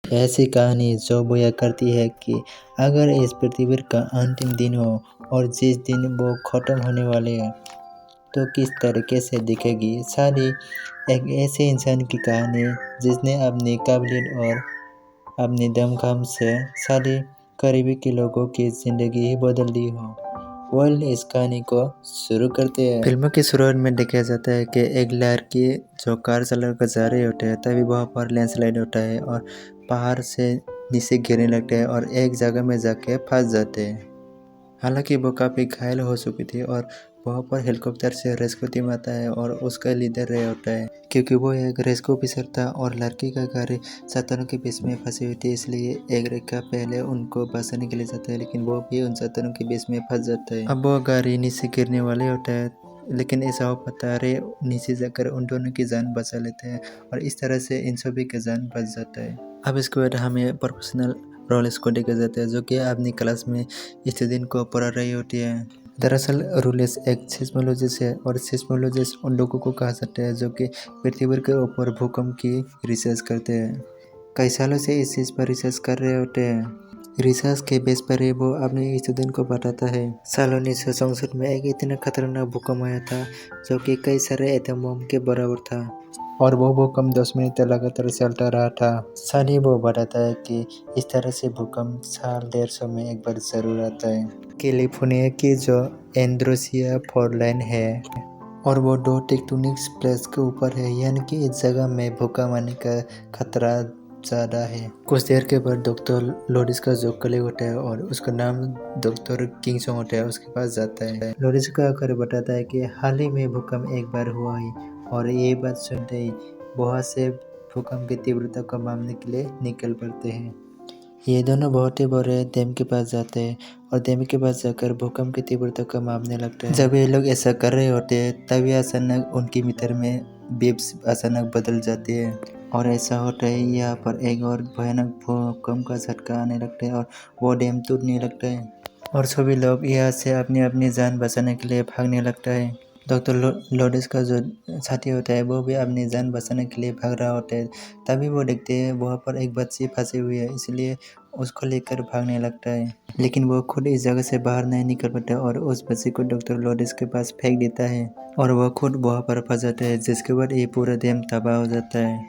ऐसी कहानी जो बयां करती है कि अगर इस पृथ्वी का अंतिम दिन हो और जिस दिन वो खत्म होने वाले हैं तो किस तरीके से दिखेगी। सारी एक ऐसे इंसान की कहानी है जिसने अपनी काबिलियत और अपनी दमखम से सारी करीबी के लोगों की जिंदगी ही बदल दी हो। वर्ल्ड इस कहानी को शुरू करते हैं। फिल्म की शुरुआत में देखा जाता है कि एक लड़की जो कार चलाकर जा रही होती है, तभी वहाँ पर लैंडस्लाइड होता है और पहाड़ से नीचे गिरने लगते हैं और एक जगह में जाके फंस जाते हैं। हालांकि वो काफ़ी घायल हो चुकी थी और वहाँ पर हेलीकॉप्टर से रेस्क्यू टीम आता है और उसका लीडर रे होता है, क्योंकि वो एक रेस्क्यू ऑफिसर था और लड़की का गाड़ी चट्टानों के बीच में फंसी हुई थी, इसलिए एक रेखा पहले उनको बचाने के लिए जाता है, लेकिन वो भी उन चट्टानों के बीच में फंस जाता है। अब वो गाड़ी नीचे गिरने वाली होता है, लेकिन ऐसा हो पाता है नीचे जाकर उन दोनों की जान बचा लेते हैं और इस तरह से इन सभी की जान बच जाता है। अब इसके बाद हमें प्रोफेशनल रोल्स को देखा जाता है जो कि अपनी क्लास में स्टूडेंट को पढ़ा रही होती है। दरअसल रोलेस एक सिस्मोलॉजिस्ट है और सिस्मोलॉजिस्ट उन लोगों को कहा जाता है जो कि पृथ्वी के ऊपर भूकंप की रिसर्च करते हैं। कई सालों से इस चीज़ पर रिसर्च कर रहे होते हैं। रिसर्च के बेस पर ही वो अपने स्टूडेंट को बताता है। साल 1967 में एक इतना खतरनाक भूकंप आया था जो कि कई सारे एटम बम के बराबर था और वो भूकंप 10 मिनट तक लगातार चलता रहा था। साथ ही वो बताता है कि इस तरह से भूकंप साल 150 में एक बार जरूर आता है। कैलिफोर्निया की जो एंड्रोसिया फॉल्टलाइन है और वो दो टेक्टोनिक प्लेट्स के ऊपर है, यानी कि इस जगह में भूकंप आने का खतरा ज़्यादा है। कुछ देर के बाद डॉक्टर लोरिस का जो कलीग होता है और उसका नाम डॉक्टर किंगसोंग होता है, उसके पास जाता है। लोरिस का आकर बताता है कि हाल ही में भूकंप एक बार हुआ है और ये बात सुनते ही बहुत से भूकंप की तीव्रता को मापने के लिए निकल पड़ते हैं। ये दोनों बहुत ही बड़े डैम के पास जाते हैं और डैम के पास जाकर भूकंप की तीव्रता को मापने लगते हैं। जब ये लोग ऐसा कर रहे होते हैं तभी अचानक उनकी मीटर में बिप्स अचानक बदल जाती है और ऐसा होता है यहाँ पर एक और भयानक भूकंप का झटका आने लगता है और वो डैम टूटने लगता है और सभी लोग यहाँ से अपनी अपनी जान बचाने के लिए भागने लगता है। डॉक्टर लोरिस का जो साथी होता है वो भी अपनी जान बचाने के लिए भाग रहा होता है। तभी वो देखते हैं वहाँ पर एक बच्ची फंसी हुई है, इसलिए उसको लेकर भागने लगता है, लेकिन वो खुद इस जगह से बाहर नहीं निकल पाता और उस बच्ची को डॉक्टर लोरिस के पास फेंक देता है और वह खुद वहाँ पर फंस जाता है, जिसके बाद ये पूरा डैम तबाह हो जाता है।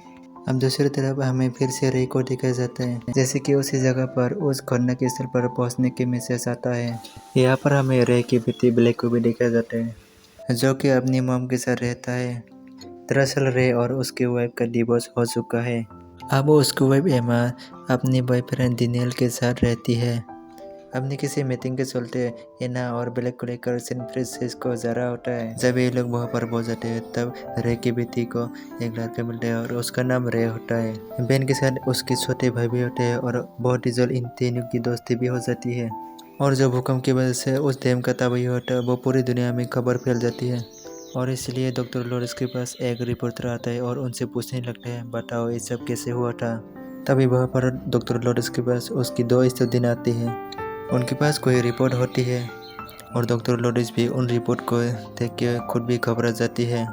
अब दूसरी तरफ हमें फिर से रे को देखा जाता है, जैसे कि उसी जगह पर उस घटना के स्थल पर पहुंचने के मैसेज आता है। यहाँ पर हमें रे की बेटी ब्लैक को भी देखा जाता है जो कि अपनी मॉम के साथ रहता है। दरअसल रे और उसकी वाइफ का डिवोर्स हो चुका है। अब उसकी वाइफ एमा अपने बॉयफ्रेंड डिनेल के साथ रहती है। अपनी किसी मीटिंग के चलते एना और ब्लैक को लेकर सैन फ्रांसिस्को जा रहा होता है। जब ये लोग वहाँ पर पहुँच जाते हैं तब रे की बेटी को एक लड़का मिलता है और उसका नाम रे होता है। बेन के साथ उसके छोटे भाई भी होते हैं और बहुत ही जल्द इन तीनों की दोस्ती भी हो जाती है और जो भूकंप की वजह से उस डैम का तबाही होता है वो पूरी दुनिया में खबर फैल जाती है और इसलिए डॉक्टर लोरिस के पास एक रिपोर्टर आता है और उनसे पूछने लगता है, बताओ ये सब कैसे हुआ था। तभी वहाँ पर डॉक्टर लोरिस के पास उसकी दो स्टूडेंट आती हैं। उनके पास कोई रिपोर्ट होती है और डॉक्टर लोरिस भी उन रिपोर्ट को देख के खुद भी घबरा जाती है।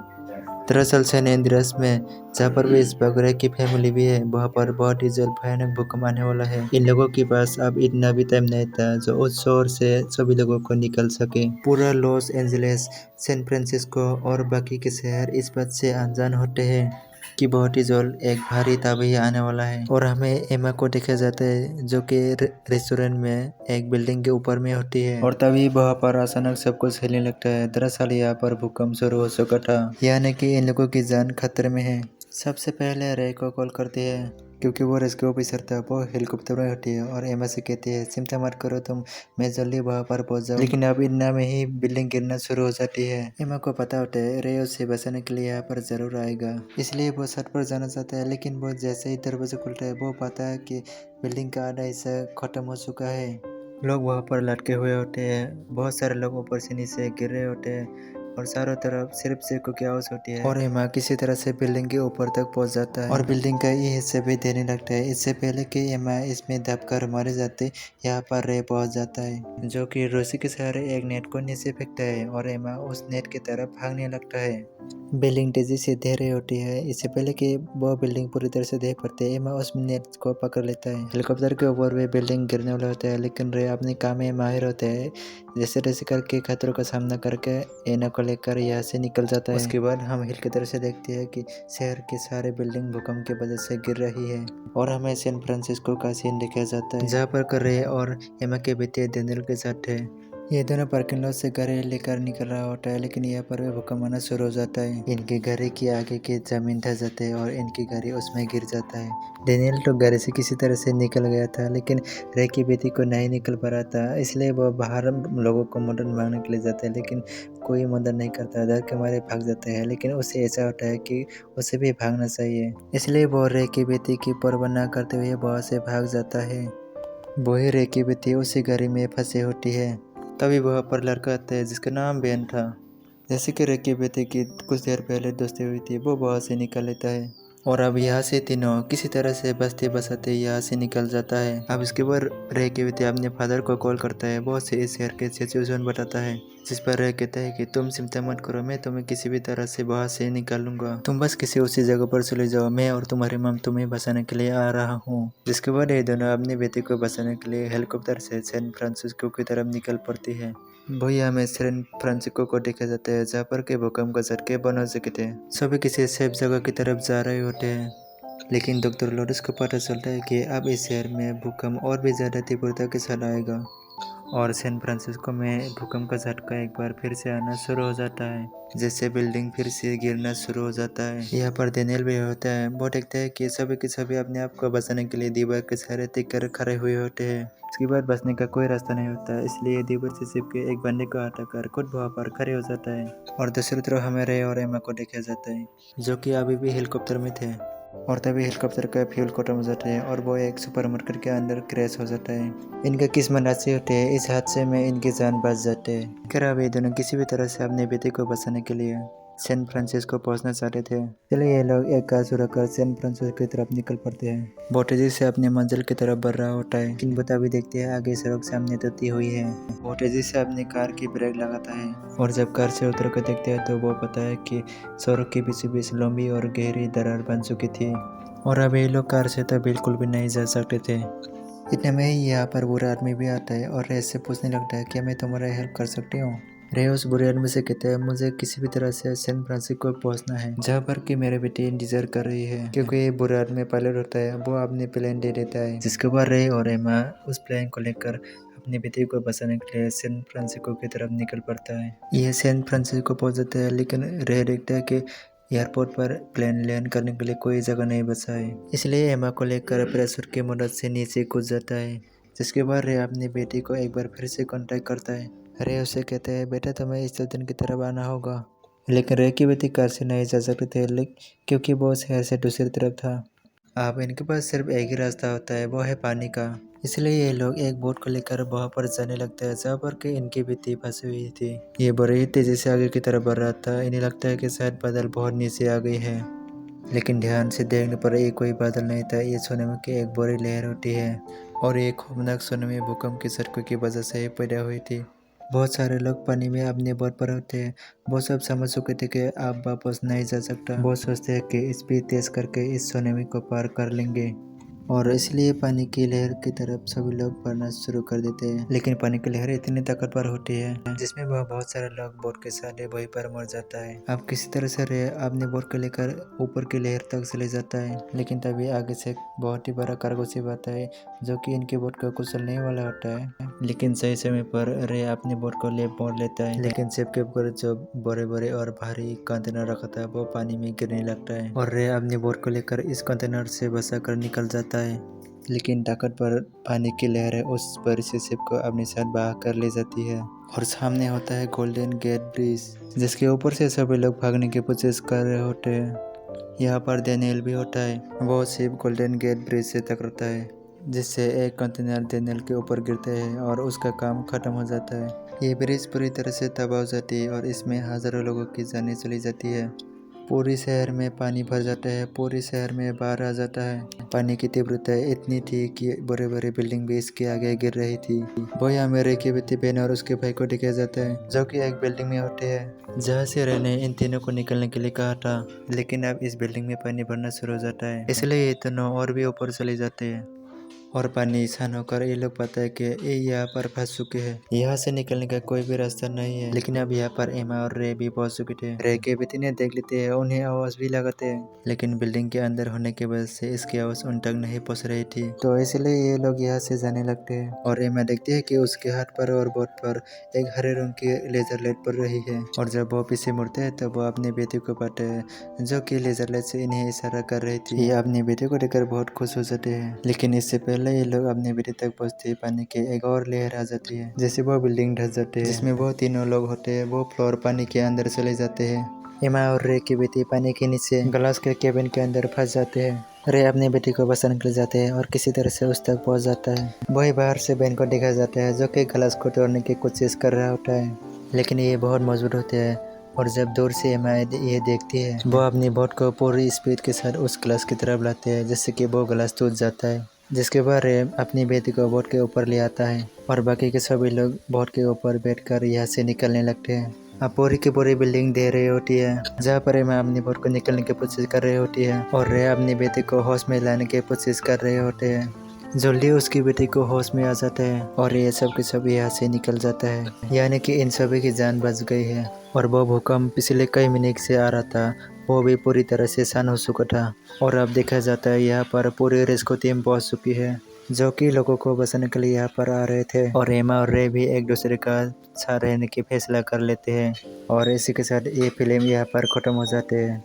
दरअसल सैन एंड्रियास में जहाँ पर भी इस बगरे की फैमिली भी है, वहाँ पर बहुत ही जल्द भयानक भूकंप आने वाला है। इन लोगों के पास अब इतना भी टाइम नहीं था जो उस शहर से सभी लोगों को निकल सके। पूरा लॉस एंजलिस, सैन फ्रांसिस्को और बाकी के शहर इस बात से अनजान होते हैं कि बहुत ही जल्द एक भारी तबाही आने वाला है और हमें एमा को देखा जाता है जो कि रेस्टोरेंट में एक बिल्डिंग के ऊपर में होती है और तभी वहाँ पर अचानक सब कुछ हिलने लगता है। दरअसल यहाँ पर भूकंप शुरू हो चुका था, यानी कि इन लोगों की जान खतरे में है। सबसे पहले रे को कॉल करती है क्योंकि वो रेस्क्यू ऑफिसर था। वो हेलीकॉप्टर में होती है और एमा से कहती है, चिंता मत करो तुम, मैं जल्दी वहाँ पर पहुँच जाऊँ। लेकिन अब इतना में ही बिल्डिंग गिरना शुरू हो जाती है। एमा को पता होता है रे उसे बचाने के लिए यहाँ पर जरूर आएगा, इसलिए वो छत पर जाना चाहता है, लेकिन वो जैसे ही दरवाजा खुलता है वो पाता है कि बिल्डिंग का आधा हिस्सा खत्म हो चुका है। लोग वहाँ पर लटके हुए होते हैं, बहुत सारे लोग ऊपर से नीचे गिर रहे होते हैं और चारों तरफ सिर्फ चीखों की आवाज़ होती है और एमा किसी तरह से बिल्डिंग के ऊपर तक पहुंच जाता है और बिल्डिंग का ये हिस्सा भी देने लगता है। इससे पहले कि एमा इसमें दबकर मारे जाते, यहाँ पर रे पहुंच जाता है जो कि रस्सी के सहारे एक नेट को नीचे फेंकता है और एमा उस नेट की तरफ भागने लगता है। बिल्डिंग तेजी से ढह रही होती है। इससे पहले कि वो बिल्डिंग पूरी तरह से ढह पड़ती है, एमा उस नेट को पकड़ लेता है। हेलीकॉप्टर के ऊपर वे बिल्डिंग गिरने वाला होता है, लेकिन रे अपने काम में माहिर होते हैं। जैसे तैसे करके खतरों का सामना करके एना को लेकर यहाँ से निकल जाता है। उसके बाद हम हिल की तरफ से देखते हैं कि शहर के सारे बिल्डिंग भूकंप की वजह से गिर रही है और हमें सैन फ्रांसिस्को का सीन दिखाया जाता है, जहाँ पर रे और एमा के बेटे डेनियल के साथ है। ये दोनों पार्किंग लॉट से गाड़ी लेकर निकल रहा होता है, लेकिन यहाँ पर भूकंप आना शुरू हो जाता है। इनकी गाड़ी की आगे की जमीन ढह जाती है और इनकी गाड़ी उसमें गिर जाता है। डेनियल तो गाड़ी से किसी तरह से निकल गया था, लेकिन रे की बेटी को नहीं निकल पा रहा था, इसलिए वो बाहर लोगों को मदद मांगने के लिए जाता है, लेकिन कोई मदद नहीं करता। डर के मारे भाग जाता है, लेकिन उसे ऐसा होता है कि उसे भी भागना चाहिए, इसलिए वो रे की बेटी की परवाह न करते हुए वहाँ से भाग जाता है। वही रे की बेटी उसी गाड़ी में फंसी होती है। तभी वहाँ पर लड़का आता है जिसका नाम बेन था। जैसे कि रे की बेटी की कुछ देर पहले दोस्ती हुई थी, वो वहाँ से निकल लेता है और अब यहाँ से तीनों किसी तरह से बचते बचाते यहाँ से निकल जाता है। अब इसके बाद रे की बेटी अपने फादर को कॉल करता है, बहुत से इस शहर के सिचुएशन बताता है, जिस पर रे कहता है कि तुम चिंता मत करो, मैं तुम्हें किसी भी तरह से वहाँ से निकालूंगा, तुम बस किसी उसी जगह पर चले जाओ, मैं और तुम्हारी मम तुम्हें बचाने के लिए आ रहा हूँ। जिसके बाद ये दोनों अपनी बेटी को बचाने के लिए हेलीकॉप्टर से सैन फ्रांसिस्को की तरफ निकल पड़ती है। वही हमें सैन फ्रांसिस्को को देखा जाता है, जहाँ पर के भूकंप का झटके बंद हो चुके थे। सभी किसी सेफ जगह की तरफ जा रहे होते हैं, लेकिन डॉक्टर लोरिस को पता चलता है कि अब इस शहर में भूकंप और भी ज़्यादा तीव्रता के साथ आएगा और सैन फ्रांसिस्को में भूकंप का झटका एक बार फिर से आना शुरू हो जाता है, जैसे बिल्डिंग फिर से गिरना शुरू हो जाता है। यहाँ पर डेनियल भी होता है। वो देखता है कि सभी के सभी अपने आप को बचाने के लिए दीवार के सहारे टिक कर खड़े हुए होते हैं। उसके बाद बचने का कोई रास्ता नहीं होता, इसलिए दीवार से चिपके एक बंदे को हटाकर खुद वहाँ पर खड़े हो जाता है। और दूसरी तरफ हमें रे और एमा को देखा जाता है, जो कि अभी भी हेलीकॉप्टर में थे। और तभी हेलीकॉप्टर का फ्यूल खत्म हो जाता है और वो एक सुपरमार्केट के अंदर क्रैश हो जाता है। इनका किस्मत अच्छी होती है, इस हादसे में इनकी जान बच जाते हैं। फिर अब ये दोनों किसी भी तरह से अपने बेटे को बचाने के लिए सैन फ्रांसिस्को पहुंचना चाहते थे। चलिए ये लोग एक कार चुराकर सैन फ्रांसिस्को की तरफ निकल पड़ते हैं। वो तेजी से अपने मंजिल की तरफ बढ़ रहा होता है, लेकिन बता भी देखते हैं आगे सड़क सामने टूटी हुई है। वो तेजी से अपनी कार की ब्रेक लगाता है और जब कार से उतर कर देखते हैं तो वो पता है कि सड़क के बीचों बीच लंबी और गहरी दरार बन चुकी थी और अब ये लोग कार से तो बिल्कुल भी नहीं जा सकते थे। इतने में ही यहाँ पर बुरा आदमी भी आता है और रे से पूछने लगता है क्या मैं तुम्हारा हेल्प कर सकती हूँ। रे उस बुरे आदमी से कहते हैं मुझे किसी भी तरह से सैन फ्रांसिस्को पहुँचना है, जहाँ पर कि मेरे बेटी इंतजार कर रही है, क्योंकि ये बुरा आदमी पायलट होता है, वो अपने प्लेन दे देता है। जिसके बाद रे और एमा उस प्लेन को लेकर अपनी बेटी को बचाने के लिए सैन फ्रांसिस्को की तरफ निकल पड़ता है। यह सैन फ्रांसिस्को पहुँच जाता है, लेकिन रे देखता है कि एयरपोर्ट पर प्लेन लैंड करने के लिए कोई जगह नहीं बचा है, इसलिए एमा को लेकर प्रेशर की मदद से नीचे कूद जाता है। जिसके बाद रे अपनी बेटी को एक बार फिर से कांटेक्ट करता है। रे उसे कहते हैं बेटा तुम्हें इस दिन की तरफ आना होगा, लेकिन रे की बेटी कार से नहीं जा सकते थे क्योंकि वो शहर से दूसरी तरफ था। अब इनके पास सिर्फ एक ही रास्ता होता है, वो है पानी का। इसलिए ये लोग एक बोट को लेकर वहाँ पर जाने लगते हैं, जहाँ पर कि इनकी बेटी फंसी हुई थी। ये बड़े ही तेजी से आगे की तरफ बढ़ रहा था। इन्हें लगता है कि शायद बादल बहुत नीचे आ गई है, लेकिन ध्यान से देखने पर ये कोई बादल नहीं था। ये सुनामी की एक बड़ी लहर होती है और ये खौफनाक सुनामी भूकंप के झटकों की वजह से पैदा हुई थी। बहुत सारे लोग पानी में अपने बोट पर होते हैं। वो सब समझ चुके थे कि आप वापस नहीं जा सकता। वो सोचते हैं कि स्पीड तेज करके इस सुनामी को पार कर लेंगे और इसलिए पानी की लहर की तरफ सभी लोग बढ़ना शुरू कर देते हैं। लेकिन पानी की लहर इतनी ताकतवर होती है जिसमें वह बहुत सारे लोग बोट के साथ वहीं पर मर जाता है। अब किसी तरह से रे अपने बोट को लेकर ऊपर की लहर तक चले जाता है, लेकिन तभी आगे से बहुत ही बड़ा कार्गो शिप आता है जो कि इनके बोट को कुचलने वाला होता है। लेकिन सही समय पर रे अपने बोट को ले मोड़ लेता है, लेकिन शिप के ऊपर जो बड़े बड़े और भारी कंटेनर रखा था वो पानी में गिरने लगता है और रे अपने बोट को लेकर इस कंटेनर से बचाकर निकल जाता है। लेकिन ताकतवर पानी की लहरें उस बड़ी सी शिप को अपने साथ बहा कर ले जाती है और सामने होता है गोल्डन गेट ब्रिज, जिसके ऊपर से सभी लोग भागने की कोशिश कर रहे होते हैं। यहाँ पर डेनियल भी होता है। वो शिप गोल्डन गेट ब्रिज से टकराता है, जिससे एक कंटेनर डेनियल के ऊपर गिरता है और उसका काम खत्म हो जाता है। ये ब्रिज पूरी तरह से तबाह हो जाती है और इसमें हजारों लोगों की जानें चली जाती है। पूरी शहर में पानी भर जाता है, पूरी शहर में बाढ़ आ जाता है। पानी की तीव्रता इतनी थी कि बड़े बड़े बिल्डिंग भी इसके आगे गिर रही थी। वो यहाँ मेरे की बेटी बहन और उसके भाई को दिखाया जाता है जो कि एक बिल्डिंग में होते हैं, जहाँ से रे ने इन तीनों को निकलने के लिए कहा था। लेकिन अब इस बिल्डिंग में पानी भरना शुरू हो जाता है, इसलिए ये तीनों और भी ऊपर चले जाते हैं और पानी शान होकर ये लोग पता है कि ये यहाँ पर फंस चुके हैं। यहाँ से निकलने का कोई भी रास्ता नहीं है। लेकिन अब यहाँ पर एमा और रे भी पहुंच चुके थे। रे के बेटे ने देख लेते हैं, उन्हें आवाज भी लगाते हैं, लेकिन बिल्डिंग के अंदर होने की वजह से इसकी आवाज उन तक नहीं पहुंच रही थी, तो इसलिए ये लोग यहाँ से जाने लगते हैं। और एमा देखती है कि उसके हाथ पर और बोट पर एक हरे रंग की लेजर लाइट पड़ रही है। और जब वो पीछे मुड़ते हैं तब वो अपने बेटे को पाते हैं जो कि लेजर लाइट से इन्हें इशारा कर रही थी। ये अपने बेटे को देखकर बहुत खुश हो जाते हैं। लेकिन इससे पहले ये लोग अपने बेटे तक पहुंचते ही पानी की एक और लहर आ जाती है, जैसे वो बिल्डिंग धस जाते हैं जिसमें वो तीनों लोग होते हैं। वो फ्लोर पानी के अंदर चले जाते हैं। एमा और रे की बेटी पानी के नीचे ग्लास के केबिन के अंदर फंस जाते हैं। रे अपने बेटी को बचाने निकल जाते हैं और किसी तरह से उस तक पहुंच जाता है। वही बाहर से बहन को देखा जाता है जो कि ग्लास को तोड़ने की कोशिश कर रहा होता है, लेकिन ये बहुत मजबूत होते हैं। और जब दूर से एमा ये देखती है, वो अपनी बोट को पूरी स्पीड के साथ उस ग्लास की तरफ लाते हैं, जिससे कि वो ग्लास टूट जाता है। जिसके बाद रे अपनी बेटी को बोट के ऊपर ले आता है और बाकी के सभी लोग बोट के ऊपर बैठकर यहाँ से निकलने लगते हैं। अब पूरी की पूरी बिल्डिंग दे रही होती है, जहाँ पर एमा अपनी बोट को निकलने की कोशिश कर रही होती है और रे अपनी बेटी को होश में लाने की कोशिश कर रहे होते हैं। जल्दी उसकी बेटी को होश में आ जाता है और ये सब के सब यहाँ से निकल जाता है, यानी कि इन सभी की जान बच गई है। और वो भूकंप पिछले कई मिनट से आ रहा था, वो भी पूरी तरह से शांत हो चुका था। और अब देखा जाता है यहाँ पर पूरी रेस्क्यू टीम पहुँच चुकी है, जो कि लोगों को बचाने के लिए यहाँ पर आ रहे थे। और एमा और रे भी एक दूसरे का साथ रहने की फैसला कर लेते हैं। और इसी के साथ ये फिल्म यहाँ पर ख़त्म हो जाते हैं।